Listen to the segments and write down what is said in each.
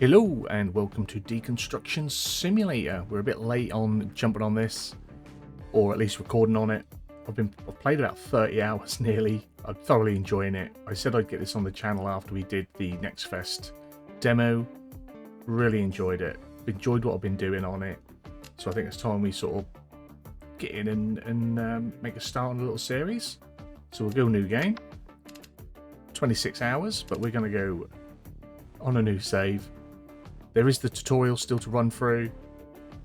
Hello and welcome to Deconstruction Simulator. We're a bit late on jumping on this, or at least recording on it. I've played about 30 hours nearly. I'm thoroughly enjoying it. I said I'd get this on the channel after we did the Next Fest demo. Really enjoyed it. Enjoyed what I've been doing on it. So I think it's time we sort of get in and make a start on a little series. So we'll go new game. 26 hours, but we're going to go on a new save. There is the tutorial still to run through,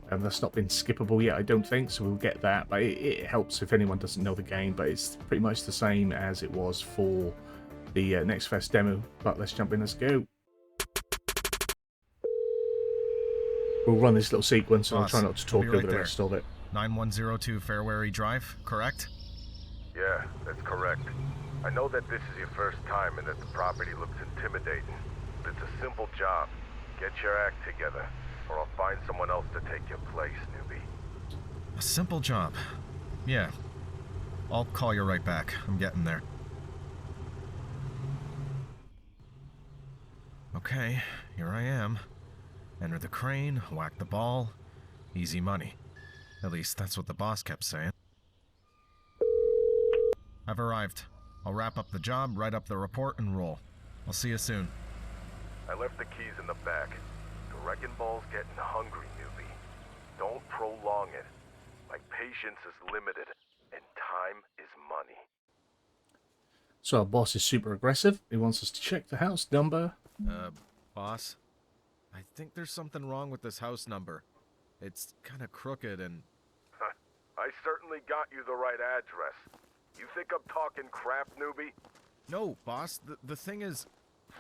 and that's not been skippable yet, I don't think, so we'll get that. But it helps if anyone doesn't know the game, but it's pretty much the same as it was for the Next Fest demo. But let's jump in, let's go. We'll run this little sequence, and I'll try not to talk over the rest of it. 9102 Fairwary Drive, correct? Yeah, that's correct. I know that this is your first time and that the property looks intimidating. But it's a simple job. Get your act together, or I'll find someone else to take your place, newbie. A simple job. Yeah. I'll call you right back. I'm getting there. Okay, here I am. Enter the crane, whack the ball. Easy money. At least that's what the boss kept saying. I've arrived. I'll wrap up the job, write up the report, and roll. I'll see you soon. I left the keys in the back. The wrecking ball's getting hungry, newbie. Don't prolong it. My patience is limited, and time is money. So our boss is super aggressive. He wants us to check the house number. Boss? I think there's something wrong with this house number. It's kind of crooked and... I certainly got you the right address. You think I'm talking crap, newbie? No, boss. The thing is...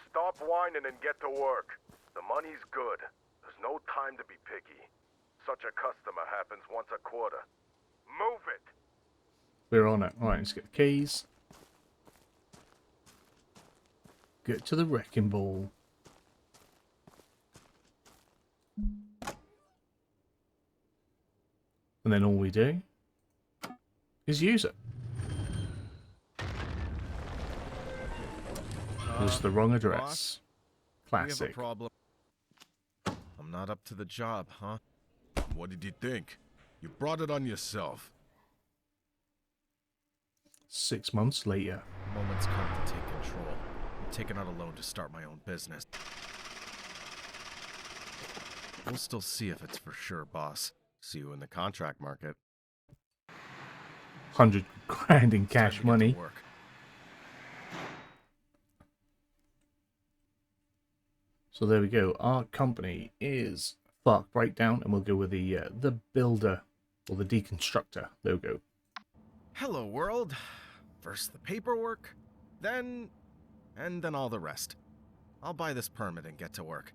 Stop whining and get to work. The money's good. There's no time to be picky. Such a customer happens once a quarter. Move it! We're on it. Alright, let's get the keys. Get to the wrecking ball. And then all we do is use it. It was the wrong address. Boss? Classic. We have a problem. I'm not up to the job, huh? What did you think? You brought it on yourself. 6 months later. The moment's come to take control. I'm taking out a loan to start my own business. We'll still see if it's for sure, boss. See you in the contract market. 100 grand in It's time cash to get money. to work. So there we go. Our company is Fark Breakdown, and we'll go with the builder or the deconstructor logo. Hello, world. First the paperwork, and then all the rest. I'll buy this permit and get to work.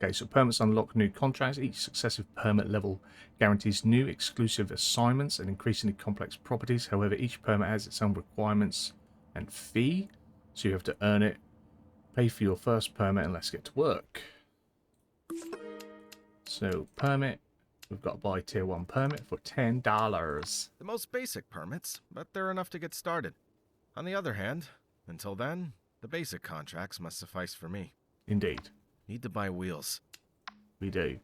Okay, so permits unlock new contracts. Each successive permit level guarantees new exclusive assignments and increasingly complex properties. However, each permit has its own requirements and fee, so you have to earn it. Pay for your first permit and let's get to work. So, permit. We've got to buy tier 1 permit for $10. The most basic permits, but they're enough to get started. On the other hand, until then, the basic contracts must suffice for me. Indeed. Need to buy wheels. We do.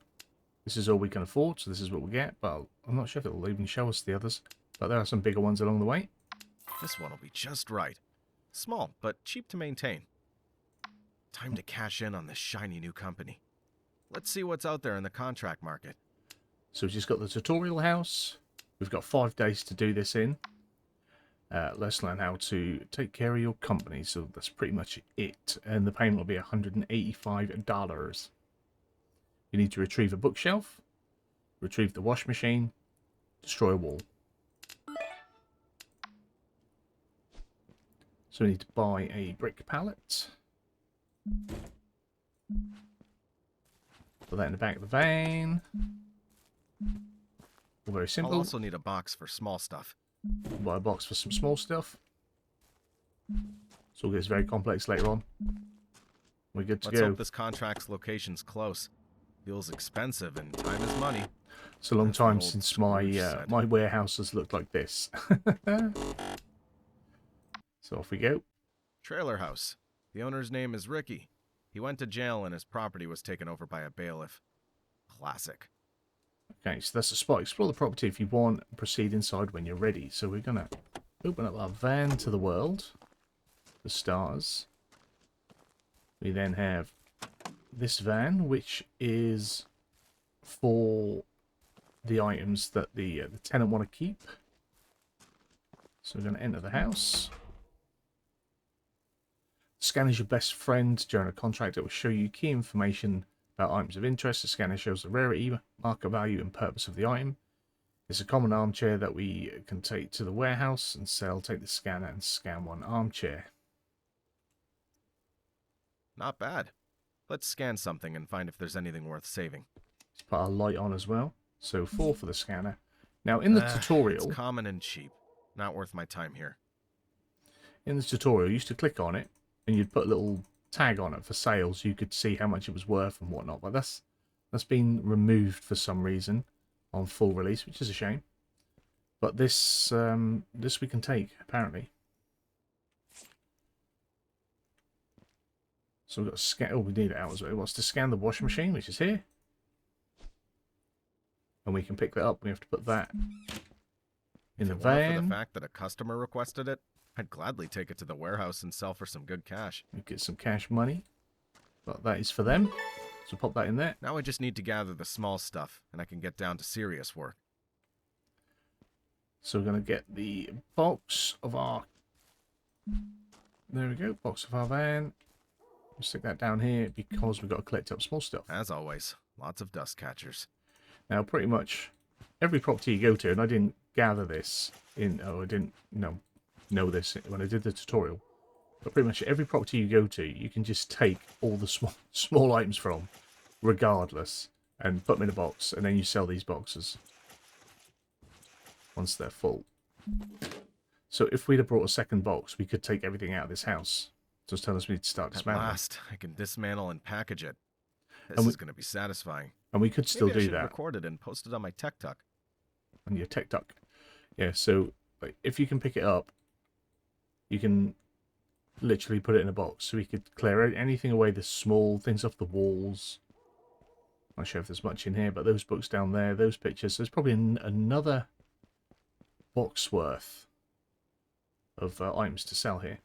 This is all we can afford, so this is what we get. But I'm not sure if it will even show us the others. But there are some bigger ones along the way. This one will be just right. Small, but cheap to maintain. Time to cash in on this shiny new company. Let's see what's out there in the contract market. So we've just got the tutorial house. We've got 5 days to do this in. Let's learn how to take care of your company. So that's pretty much it. And the payment will be $185. You need to retrieve a bookshelf, retrieve the wash machine, destroy a wall. So we need to buy a brick pallet. Put that in the back of the van. All very simple. I'll also need a box for small stuff. Buy a box for some small stuff. So it gets very complex later on. We're good to Let's go. hope this contract's location's close. Feels expensive and time is money. It's a long That's time what old since Scrooge said. my warehouse has looked like this. So off we go. Trailer house. The owner's name is Ricky. He went to jail and his property was taken over by a bailiff. Classic. Okay, so that's the spot. Explore the property if you want. Proceed inside when you're ready. So we're going to open up our van to the world. The stars. We then have this van, which is for the items that the tenant want to keep. So we're going to enter the house. Scan is your best friend during a contract. It will show you key information about items of interest. The scanner shows the rarity, market value, and purpose of the item. It's a common armchair that we can take to the warehouse and sell. Take the scanner and scan one armchair. Not bad. Let's scan something and find if there's anything worth saving. Let's put our light on as well. So 4 for the scanner. Now in the tutorial... It's common and cheap. Not worth my time here. In the tutorial, you used to click on it and you'd put a little tag on it for sale so you could see how much it was worth and whatnot. But that's been removed for some reason on full release, which is a shame. But this we can take, apparently. So we've got to scan... Oh, we need it out as well. It wants to scan the washing machine, which is here. And we can pick that up. We have to put that in the van. For the fact that a customer requested it, I'd gladly take it to the warehouse and sell for some good cash. We get some cash money. But that is for them. So pop that in there. Now I just need to gather the small stuff, and I can get down to serious work. So we're going to get the box of our... There we go. Box of our van. We'll stick that down here because we've got to collect up small stuff. As always, lots of dust catchers. Now, pretty much every property you go to, and I didn't gather this in... Oh, I didn't know this when I did the tutorial. But pretty much every property you go to, you can just take all the small items from, regardless, and put them in a box, and then you sell these boxes once they're full. So if we'd have brought a second box, we could take everything out of this house. Just tell us we need to start dismantling. At last, I can dismantle and package it. This is going to be satisfying. And we could still Maybe I do should that. Record it and post it on my Tech Tuck. On your Tech Tuck. Yeah, so like, if you can pick it up, you can literally put it in a box. So we could clear anything away, the small things off the walls. I'm not sure if there's much in here, but those books down there, those pictures. There's probably another box worth of items to sell here.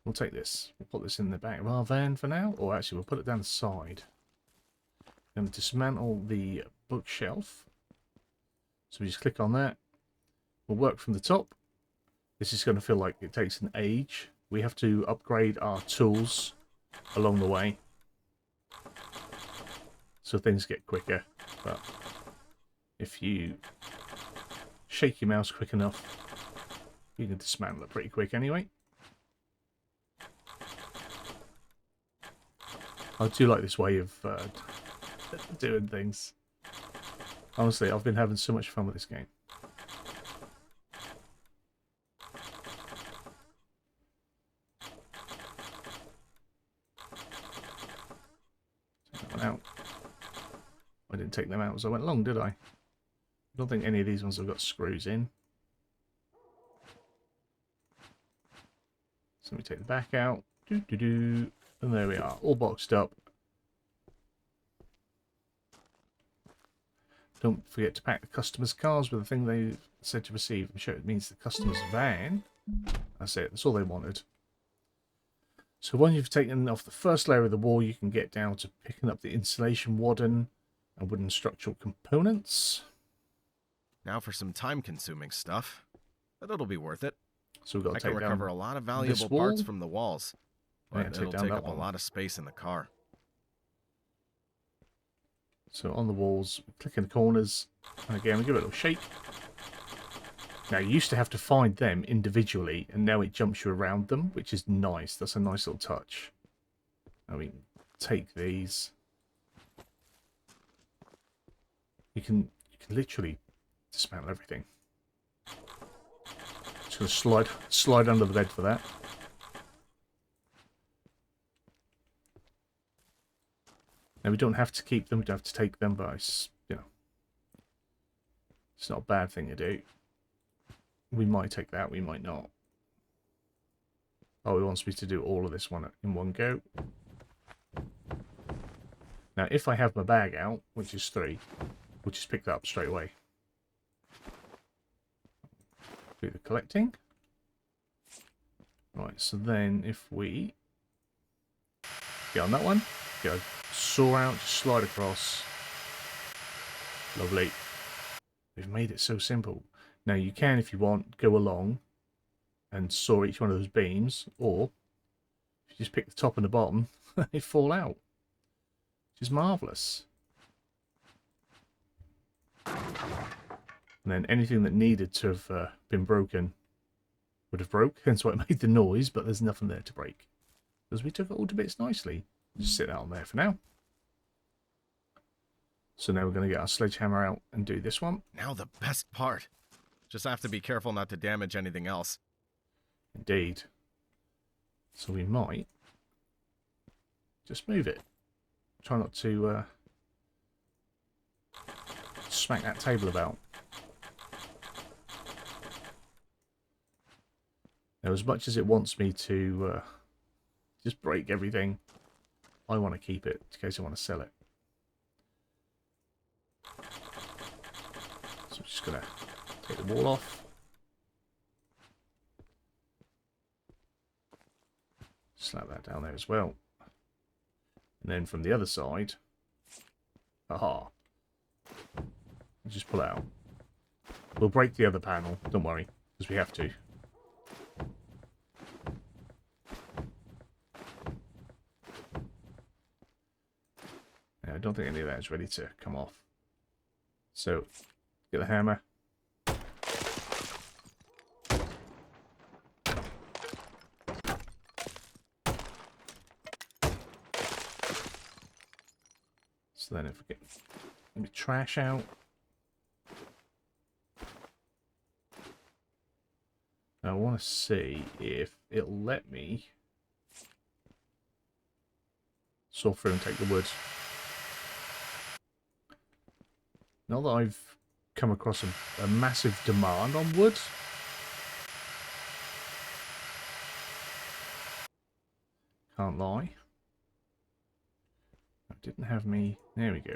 We'll take this. We'll put this in the back of our van for now. Or actually, we'll put it down the side. And dismantle the bookshelf. So we just click on that. We'll work from the top. This is going to feel like it takes an age. We have to upgrade our tools along the way. So things get quicker. But if you shake your mouse quick enough, you can dismantle it pretty quick anyway. I do like this way of doing things. Honestly, I've been having so much fun with this game. Take that one out. I didn't take them out as I went along, did I? I don't think any of these ones have got screws in. So let me take the back out. And there we are, all boxed up. Don't forget to pack the customer's cars with the thing they said to receive. I'm sure it means the customer's van. That's it, that's all they wanted. So once you've taken off the first layer of the wall, you can get down to picking up the insulation wadding and wooden structural components. Now for some time-consuming stuff, but it'll be worth it. So we've got to I can recover a lot of valuable parts from the walls, but it'll take up a lot of space in the car. So on the walls, click in the corners, and again we give it a little shake. Now you used to have to find them individually, and now it jumps you around them, which is nice. That's a nice little touch. Now we can take these. You can literally dismantle everything. Just gonna slide under the bed for that. Now we don't have to keep them, we don't have to take them, but it's, you know, it's not a bad thing to do. We might take that, we might not. Oh, he wants me to do all of this one in one go. Now, if I have my bag out, which is 3, we'll just pick that up straight away. Do the collecting. Right, so then if we get on that one, get a saw out, just slide across. Lovely. We've made it so simple. Now you can, if you want, go along and saw each one of those beams, or if you just pick the top and the bottom, they fall out. Which is marvellous. And then anything that needed to have been broken would have broke, hence why it made the noise, but there's nothing there to break. Because we took it all to bits nicely. Just sit that on there for now. So now we're going to get our sledgehammer out and do this one. Now the best part. Just have to be careful not to damage anything else. Indeed. So we might just move it. Try not to smack that table about. Now, as much as it wants me to just break everything, I want to keep it in case I want to sell it. So I'm just going to take the wall off. Slap that down there as well. And then from the other side, aha, just pull it out. We'll break the other panel, don't worry, because we have to. I don't think any of that is ready to come off. So, get the hammer. So then if we get maybe trash out. Now I want to see if it'll let me saw through and take the wood. Not that I've come across a massive demand on wood. Can't lie. It didn't have me. There we go.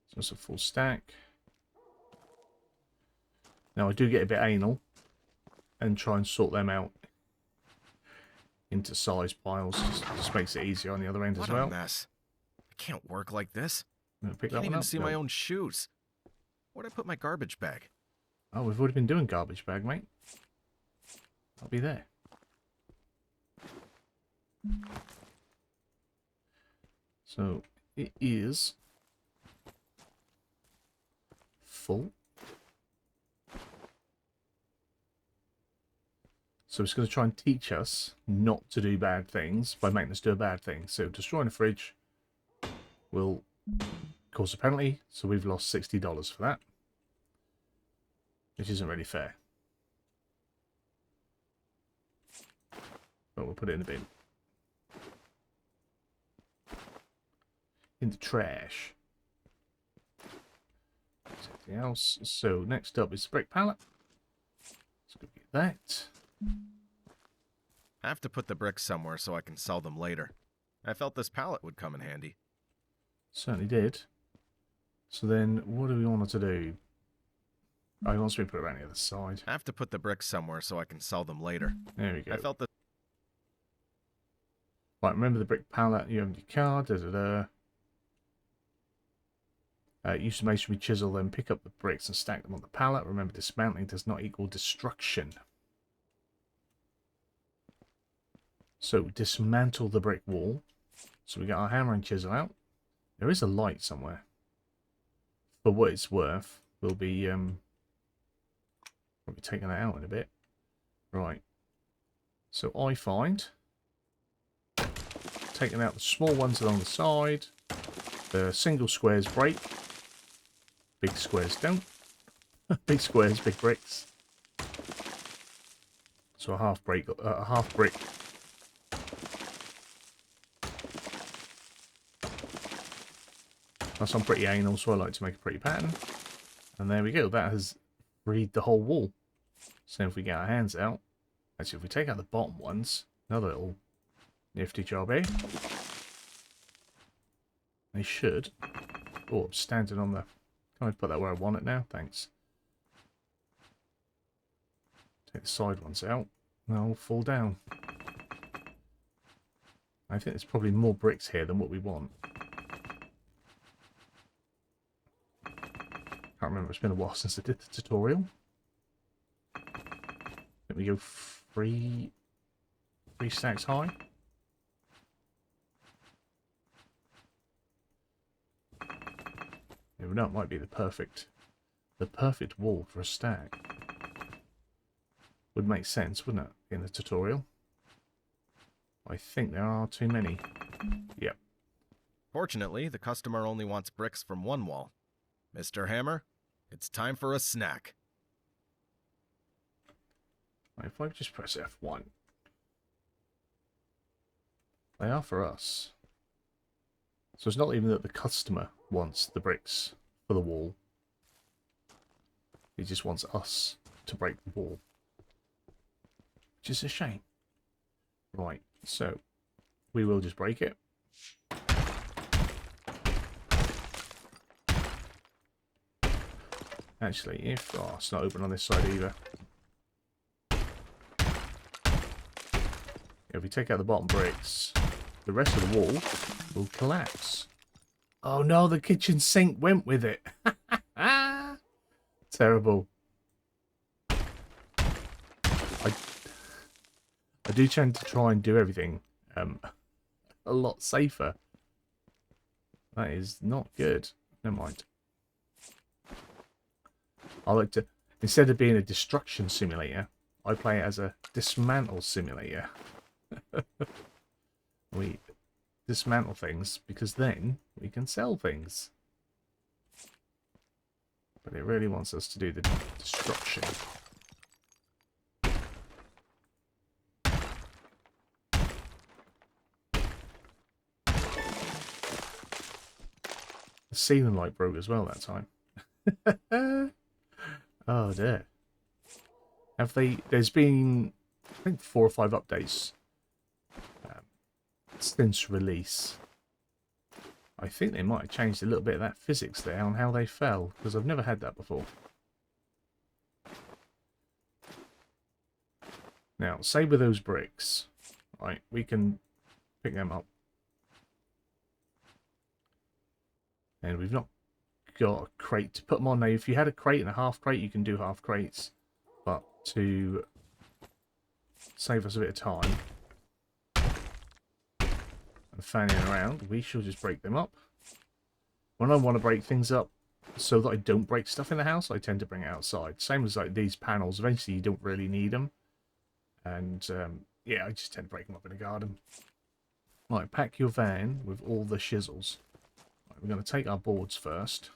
So it's a full stack. Now I do get a bit anal and try and sort them out into size piles. Just makes it easier on the other end as well. What a mess. I can't work like this. Pick that Can't one even up. see No. my own shoes. Where'd I put my garbage bag? Oh, we've already been doing garbage bag, mate. I'll be there. So it is full. So it's going to try and teach us not to do bad things by making us do a bad thing. So destroying a fridge will cause a penalty. So we've lost $60 for that, which isn't really fair. But we'll put it in the bin. In the trash. Something else. So next up is the brick pallet. Let's go get that. I have to put the bricks somewhere so I can sell them later. I felt this pallet would come in handy. Certainly did. So then, what do we want to do? Oh, he wants me to put it around the other side. I have to put the bricks somewhere so I can sell them later. There we go. I felt that. Right, remember the brick pallet you have in your car. Use the masonry chisel, then pick up the bricks and stack them on the pallet. Remember, dismantling does not equal destruction. So dismantle the brick wall. So we got our hammer and chisel out. There is a light somewhere. For what it's worth, we'll be taking that out in a bit. Right. So I find taking out the small ones along the side. The single squares break. Big squares don't. Big squares, big bricks. So a half brick. That's on pretty anal, so I like to make a pretty pattern. And there we go. That has read the whole wall. So if we get our hands out, actually if we take out the bottom ones, another little nifty job, eh? They should. Oh, I'm standing on the... Can I put that where I want it now? Thanks. Take the side ones out. They'll fall down. I think there's probably more bricks here than what we want. Can't remember, it's been a while since I did the tutorial. Let me go three stacks high. Never know, it might be the perfect wall for a stack. Would make sense, wouldn't it, in the tutorial? I think there are too many. Yep. Fortunately, the customer only wants bricks from one wall. Mr. Hammer, it's time for a snack. If I just press F1. They are for us. So it's not even that the customer wants the bricks for the wall. He just wants us to break the wall. Which is a shame. Right, so we will just break it. Actually, if... Oh, it's not open on this side either. If we take out the bottom bricks, the rest of the wall will collapse. Oh no, the kitchen sink went with it. Terrible. I do tend to try and do everything a lot safer. That is not good. Never mind. I like to, instead of being a destruction simulator, I play it as a dismantle simulator. We dismantle things because then we can sell things. But it really wants us to do the destruction. The ceiling light broke as well that time. Oh dear. Have they... There's been, I think, 4 or 5 updates since release. I think they might have changed a little bit of that physics there on how they fell, because I've never had that before. Now, say with those bricks, right, we can pick them up. And we've not got a crate to put them on. Now, if you had a crate and a half crate, you can do half crates. But to save us a bit of time and fanning around, we shall just break them up. When I want to break things up so that I don't break stuff in the house, I tend to bring it outside. Same as like these panels. Eventually, you don't really need them. And yeah, I just tend to break them up in the garden. Right, pack your van with all the shizzles. Right, we're going to take our boards first.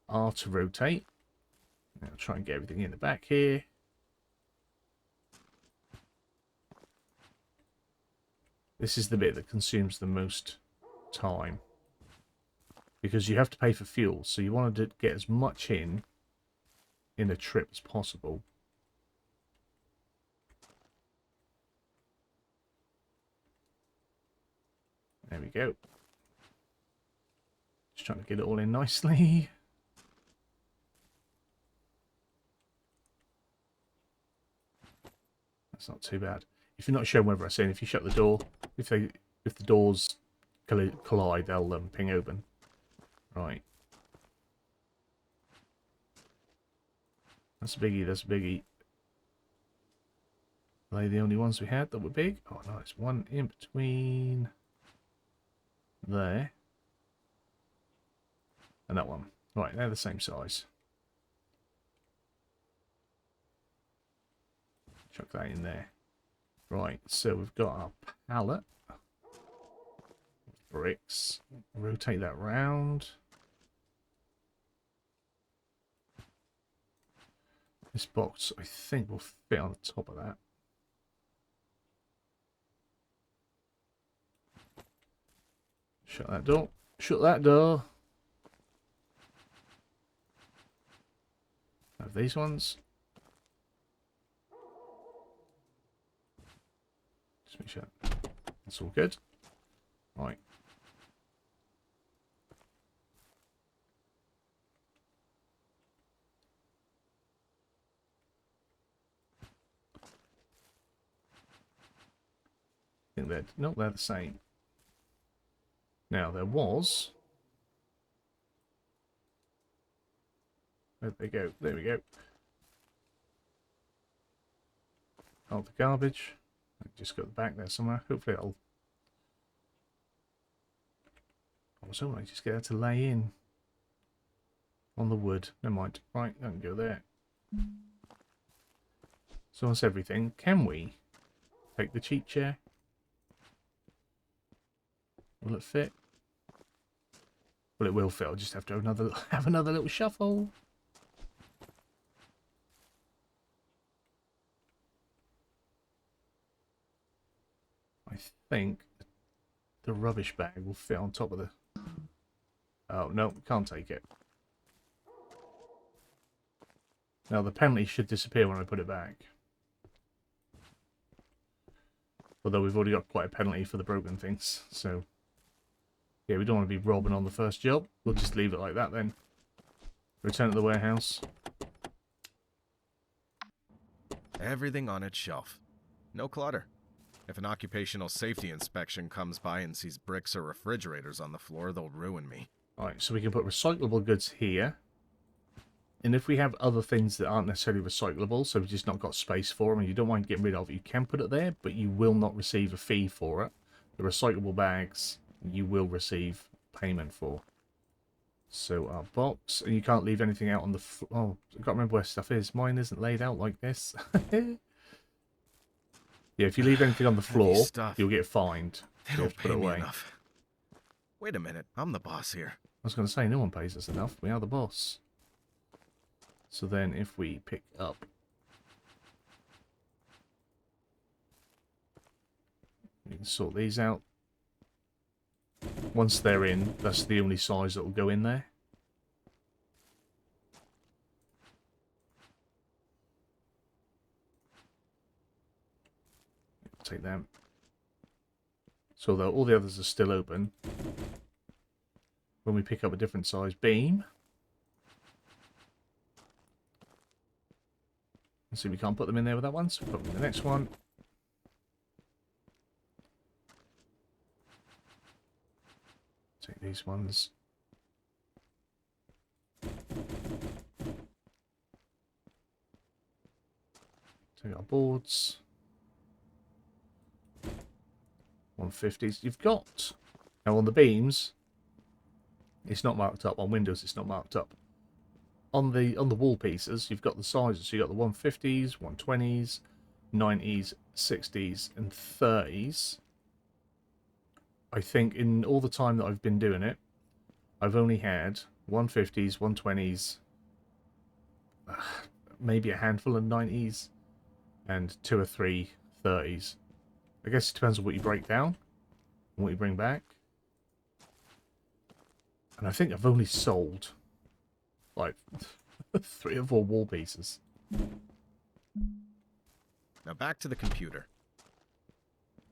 R to rotate. Now try and get everything in the back here. This is the bit that consumes the most time, because you have to pay for fuel, so you want to get as much in a trip as possible. There we go. Just trying to get it all in nicely. That's not too bad. If you're not sure whether I'm saying, if you shut the door, if the doors collide, they'll ping open. Right. That's a biggie, that's a biggie. Are they the only ones we had that were big? Oh no, there's one in between there and that one. Right, they're the same size. Chuck that in there. Right, so we've got our pallet. Bricks. Rotate that round. This box, I think, will fit on the top of that. Shut that door. Shut that door. Have these ones. Just make sure that's all good. Right. I think they're the same. Now there was. Where'd they go? There we go. Oh, the garbage. I just got the back there somewhere. Hopefully it'll. I was hoping I just get her to lay in on the wood. Never mind. Right, don't go there. So that's everything. Can we take the cheap chair? Will it fit? Well, it will fit. I'll just have to have another little shuffle. I think the rubbish bag will fit on top of the... Oh, no, can't take it. Now, the penalty should disappear when I put it back. Although we've already got quite a penalty for the broken things, so... Yeah, we don't want to be robbing on the first job. We'll just leave it like that then. Return to the warehouse. Everything on its shelf. No clutter. If an occupational safety inspection comes by and sees bricks or refrigerators on the floor, they'll ruin me. Alright, so we can put recyclable goods here. And if we have other things that aren't necessarily recyclable, so we've just not got space for them and you don't mind getting rid of, you can put it there, but you will not receive a fee for it. The recyclable bags, you will receive payment for. So our box, and you can't leave anything out on the oh, I can't remember where stuff is. Mine isn't laid out like this. Yeah, if you leave anything on the floor, you'll get fined. They don't pay me enough. Wait a minute, I'm the boss here. I was going to say, no one pays us enough. We are the boss. So then if we pick up... We can sort these out. Once they're in, that's the only size that will go in there. Take them. So though all the others are still open, when we pick up a different size beam, and see we can't put them in there with that one, so put them in the next one. Take these ones. Take our boards. 150s. You've got now on the beams. It's not marked up on Windows. It's not marked up on the wall pieces. You've got the sizes. So you got the 150s, 120s, 90s, 60s, and 30s. I think in all the time that I've been doing it, I've only had 150s, 120s, maybe a handful of 90s, and 2 or 3 30s. I guess it depends on what you break down and what you bring back. And I think I've only sold like 3 or 4 wall pieces. Now back to the computer.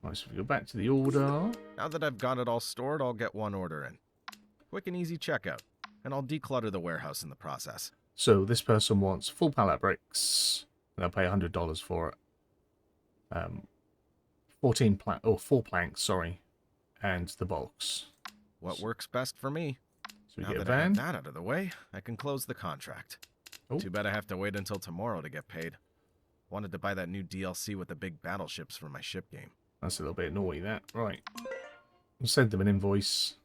Right, so we go back to the order. Now that I've got it all stored, I'll get one order in. Quick and easy checkout, and I'll declutter the warehouse in the process. So this person wants full pallet bricks, and they'll pay $100 for it. 4 planks, sorry, and the box. What works best for me? So we Now get a that I have van. that out of the way, I can close the contract. Oh. Too bad I have to wait until tomorrow to get paid. Wanted to buy that new DLC with the big battleships for my ship game. That's a little bit naughty, that. Right. We'll send them an invoice.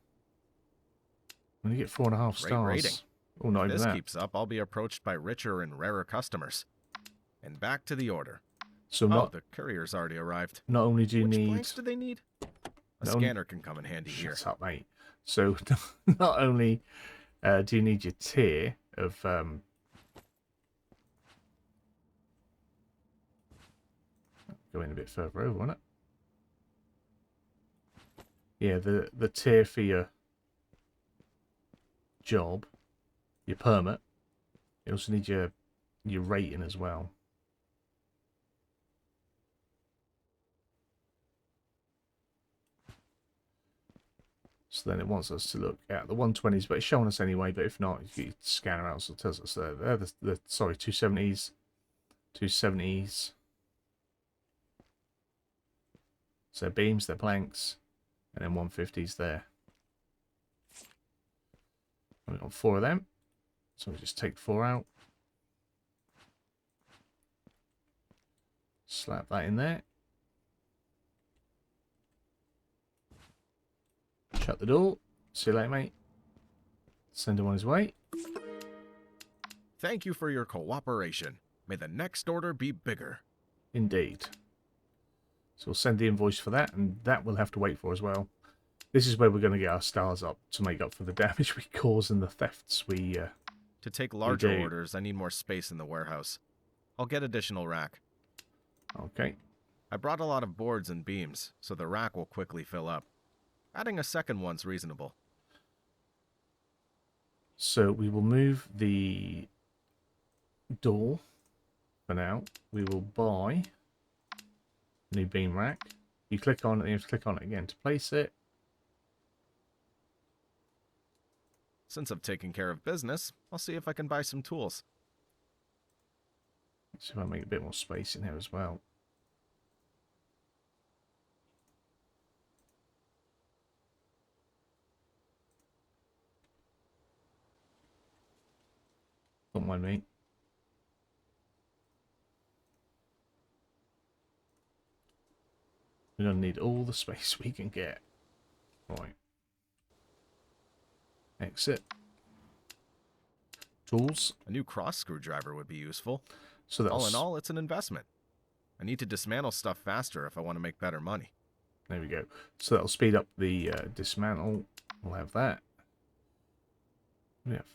When you get 4.5 stars. Great rating. Oh, not If even this that. keeps up, I'll be approached by richer and rarer customers. And back to the order. So Oh, the courier's already arrived. not only do you Which need... planks do they need? A No, scanner can come in handy here. Shut up, mate. So not only do you need your tier of... Go in a bit further over, won't it? Yeah, the tier for your job, your permit. You also need your your rating as well. So then it wants us to look at the 120s, but it's showing us anyway. But if not, you scan around, so it tells us they're sorry, 270s, 270s. So beams, they're planks, and then 150s there. We've got 4 of them, so we just take 4 out. Slap that in there. Shut the door. See you later, mate. Send him on his way. Thank you for your cooperation. May the next order be bigger. Indeed. So we'll send the invoice for that, and that we'll have to wait for as well. This is where we're going to get our stars up to make up for the damage we cause and the thefts we To take larger do. orders, I need more space in the warehouse. I'll get additional rack. Okay. I brought a lot of boards and beams, so the rack will quickly fill up. Adding a second one's reasonable. So we will move the door for now. We will buy a new beam rack. You click on it, you have to click on it again to place it. Since I've taken care of business, I'll see if I can buy some tools. See if I make a bit more space in here as well. Don't mind me. We're going to need all the space we can get. Right. Exit. Tools. A new cross screwdriver would be useful. So that's All in all, it's an investment. I need to dismantle stuff faster if I want to make better money. There we go. So that'll speed up the dismantle. We'll have that. We have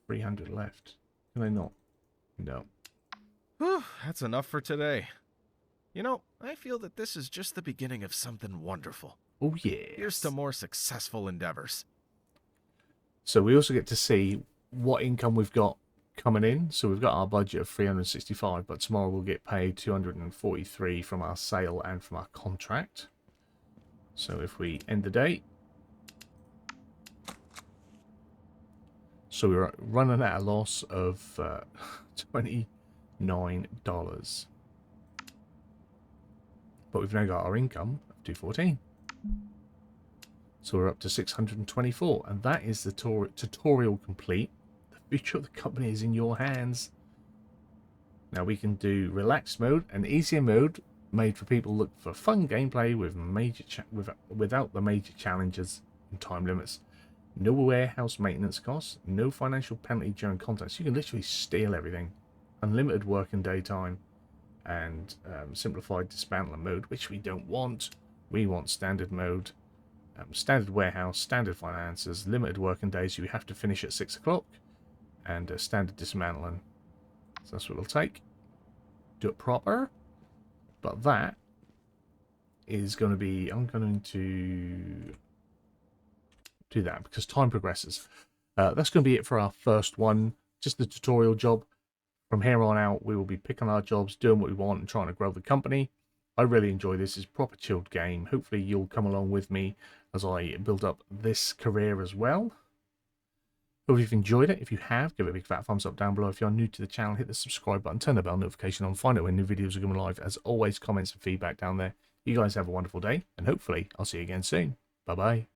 300 left. Can they not? No. Whew, that's enough for today. You know, I feel that this is just the beginning of something wonderful. Oh, yeah. Here's to more successful endeavors. So we also get to see what income we've got coming in. So we've got our budget of 365, but tomorrow we'll get paid 243 from our sale and from our contract. So if we end the day. So we're running at a loss of $29. But we've now got our income of 214. So we're up to 624. And that is the tutorial complete. The future of the company is in your hands. Now we can do relaxed mode and easier mode, made for people who look for fun gameplay with without the major challenges and time limits. No warehouse maintenance costs, no financial penalty during contacts. You can literally steal everything. Unlimited working day time, and simplified dismantling mode, which we don't want. We want standard mode, standard warehouse, standard finances, limited working days. You have to finish at 6 o'clock, and standard dismantling. So that's what it'll take. Do it proper. But that is going to be, I'm going to do that because time progresses. That's going to be it for our first one, just the tutorial job. From here on out, we will be picking our jobs, doing what we want, and trying to grow the company. I really enjoy this. It's a proper chilled game. Hopefully you'll come along with me as I build up this career as well. Hope you've enjoyed it. If you have, give it a big fat thumbs up down below. If you're new to the channel, hit the subscribe button, turn the bell notification on, find out when new videos are going live. As always, comments and feedback down there. You guys have a wonderful day, and hopefully I'll see you again soon. Bye-bye.